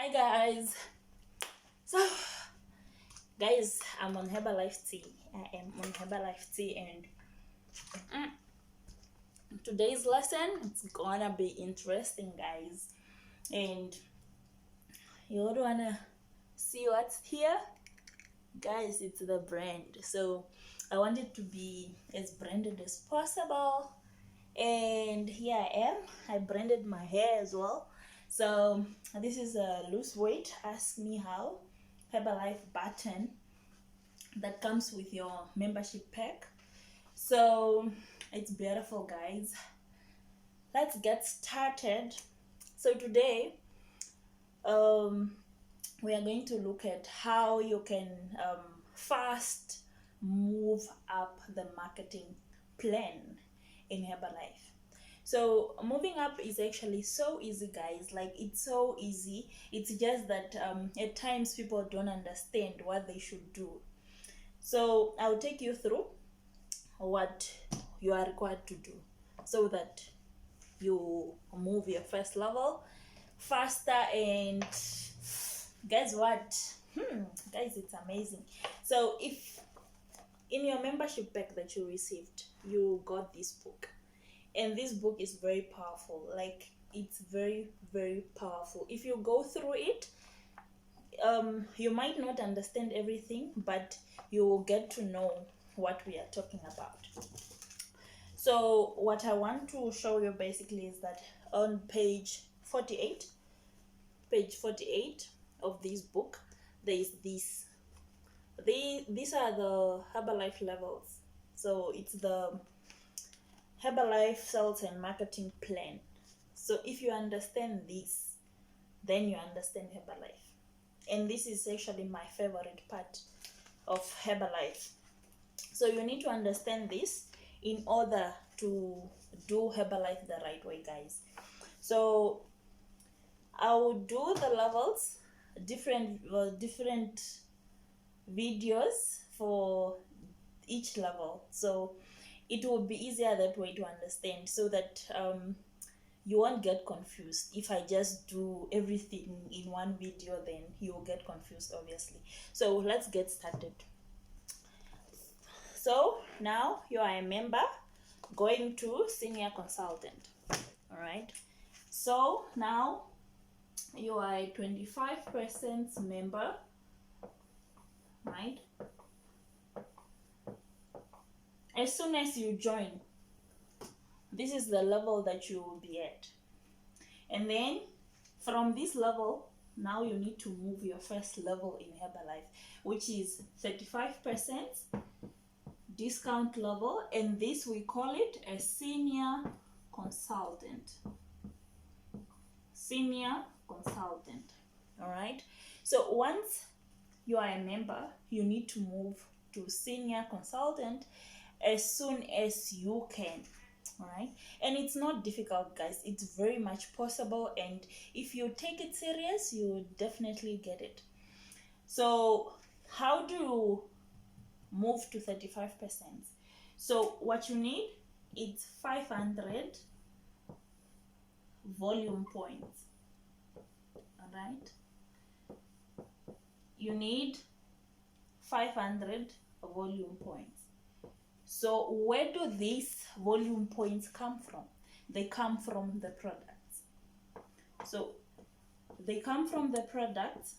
Hi guys. So guys, I'm on Herbalife tea. I am on Herbalife tea, and today's lesson, it's gonna be interesting, guys. And you would wanna see what's here, guys. It's the brand, so I want it to be as branded as possible. And here I am. I branded my hair as well. So this is a lose weight ask me how Herbalife button that comes with your membership pack. So it's beautiful, guys. Let's get started. So today we are going to look at how you can fast move up the marketing plan in Herbalife. So moving up is actually so easy, guys. Like, it's so easy. It's just that at times people don't understand what they should do. So I'll take you through what you are required to do so that you move your first level faster. And guess what? Guys, it's amazing. So if in your membership pack that you received, you got this book, and this book is very powerful. Like, it's very, very powerful. If you go through it, you might not understand everything, but you will get to know what we are talking about. So what I want to show you basically is that on page 48 of this book, there is this. These are the Herbalife levels. So it's the Herbalife Sales and Marketing plan. So if you understand this, then you understand Herbalife. And this is actually my favorite part of Herbalife. So you need to understand this in order to do Herbalife the right way, guys. So I will do the levels, different videos for each level. So it will be easier that way to understand, so that you won't get confused. If I just do everything in one video, then you will get confused, obviously. So let's get started. So now you are a member going to senior consultant. All right. So now you are a 25% member, right? As soon as you join, this is the level that you will be at. And then from this level, now you need to move your first level in Herbalife, which is 35% discount level, and this we call it a senior consultant. All right. So once you are a member, you need to move to senior consultant as soon as you can. All right. And it's not difficult, guys. It's very much possible, and if you take it serious, you will definitely get it. So how do you move to 35%? So what you need is 500 volume points. All right. You need 500 volume points. So where do these volume points come from? They come from the products. So they come from the products.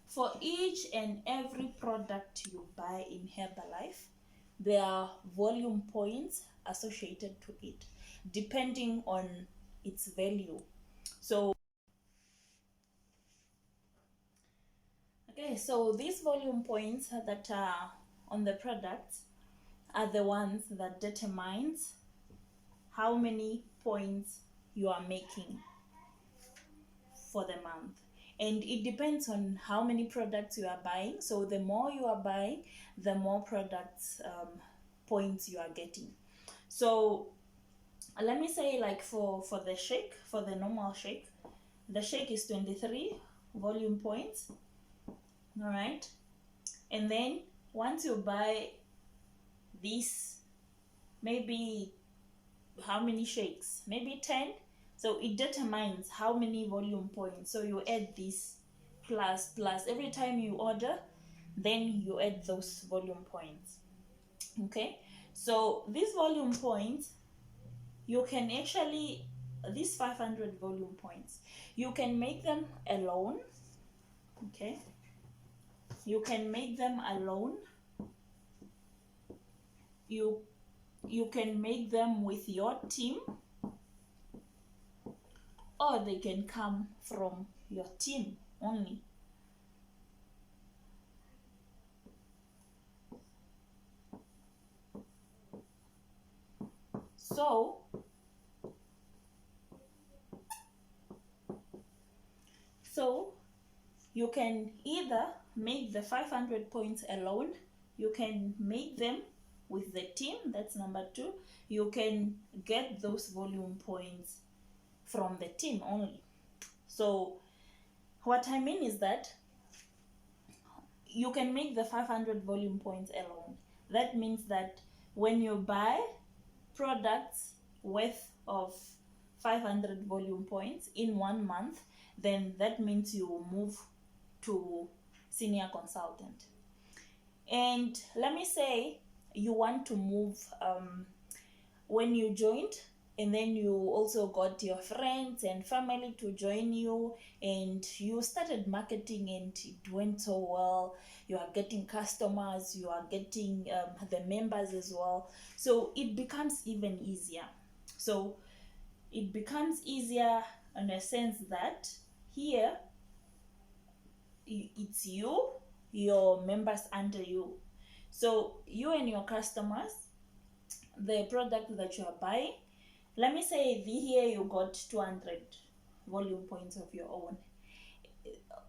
For each and every product you buy in Herbalife, there are volume points associated to it, depending on its value. So okay, so these volume points that are on the products are the ones that determines how many points you are making for the month. And it depends on how many products you are buying. So the more you are buying, the more products points you are getting. So let me say, like, for the shake, for the normal shake, the shake is 23 volume points. All right. And then once you buy this, maybe how many shakes? Maybe 10. So it determines how many volume points. So you add this plus every time you order, then you add those volume points. Okay, so these volume points, you can actually, these 500 volume points, you can make them alone. Okay, you can make them alone. You can make them with your team, or they can come from your team only. So you can either make the 500 points alone, you can make them with the team, that's number 2. You can get those volume points from the team only. So what I mean is that you can make the 500 volume points alone. That means that when you buy products worth of 500 volume points in 1 month, then that means you will move to senior consultant. And let me say you want to move when you joined, and then you also got your friends and family to join you, and you started marketing and it went so well. You are getting customers, you are getting the members as well. So it becomes even easier. So it becomes easier in a sense that here it's you, your members under you. So you and your customers, the product that you are buying, let me say here you got 200 volume points of your own.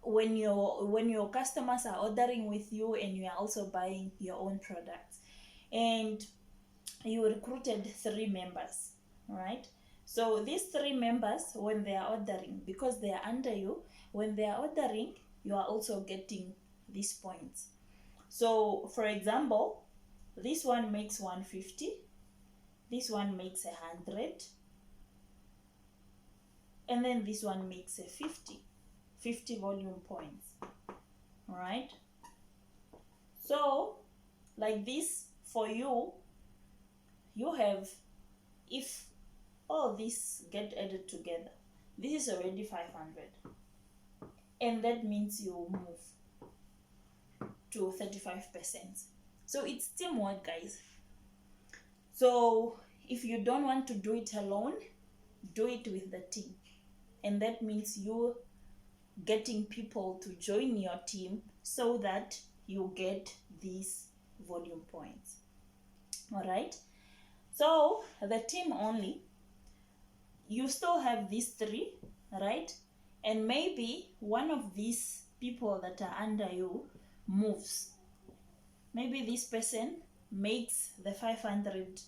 When your customers are ordering with you and you are also buying your own products, and you recruited 3 members, right? So these 3 members, when they are ordering, because they are under you, when they are ordering, you are also getting these points. So for example, this one makes 150, this one makes 100, and then this one makes a 50 volume points. All right, so like this, for you have, if all this get added together, this is already 500, and that means you move to 35%. So it's teamwork, guys. So if you don't want to do it alone, do it with the team, and that means you getting people to join your team so that you get these volume points. All right, so the team only, you still have these 3, right? And maybe one of these people that are under you moves. Maybe this person makes the 500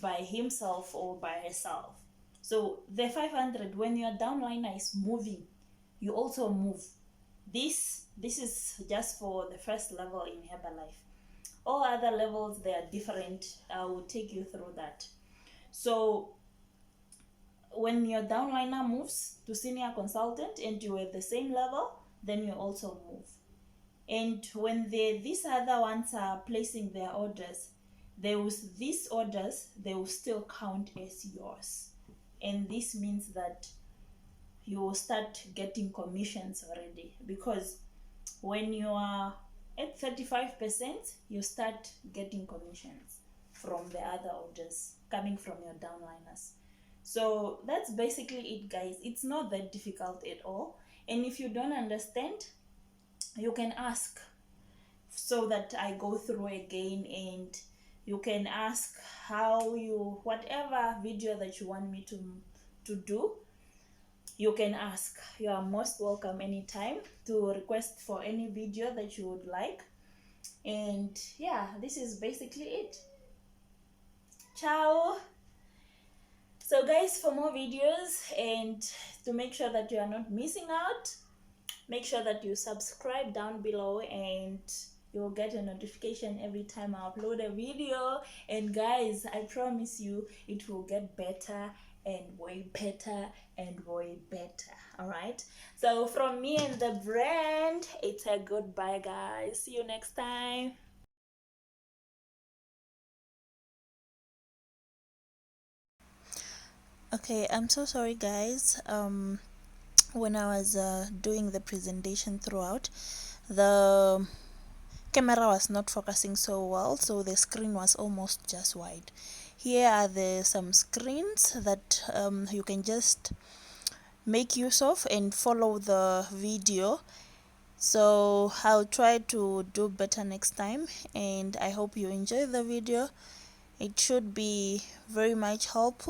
by himself or by herself. So the 500, when your downliner is moving, you also move. This is just for the first level in Herbalife. All other levels, they are different. I will take you through that. So when your downliner moves to senior consultant and you are at the same level, then you also move. And when these other ones are placing their orders, these orders, they will still count as yours. And this means that you will start getting commissions already, because when you are at 35%, you start getting commissions from the other orders coming from your downliners. So that's basically it, guys. It's not that difficult at all. And if you don't understand, you can ask so that I go through again, and you can ask how you, whatever video that you want me to do, you can ask. You are most welcome anytime to request for any video that you would like. And yeah, this is basically it. Ciao. So guys, for more videos and to make sure that you are not missing out, make sure that you subscribe down below, and you'll get a notification every time I upload a video. And guys, I promise you it will get better and way better and way better. All right, so from me and the brand, it's a goodbye, guys. See you next time. Okay, I'm so sorry, guys. When I was doing the presentation throughout, the camera was not focusing so well, so the screen was almost just wide. Here are the some screens that you can just make use of and follow the video. So I'll try to do better next time, and I hope you enjoy the video. It should be very much helpful.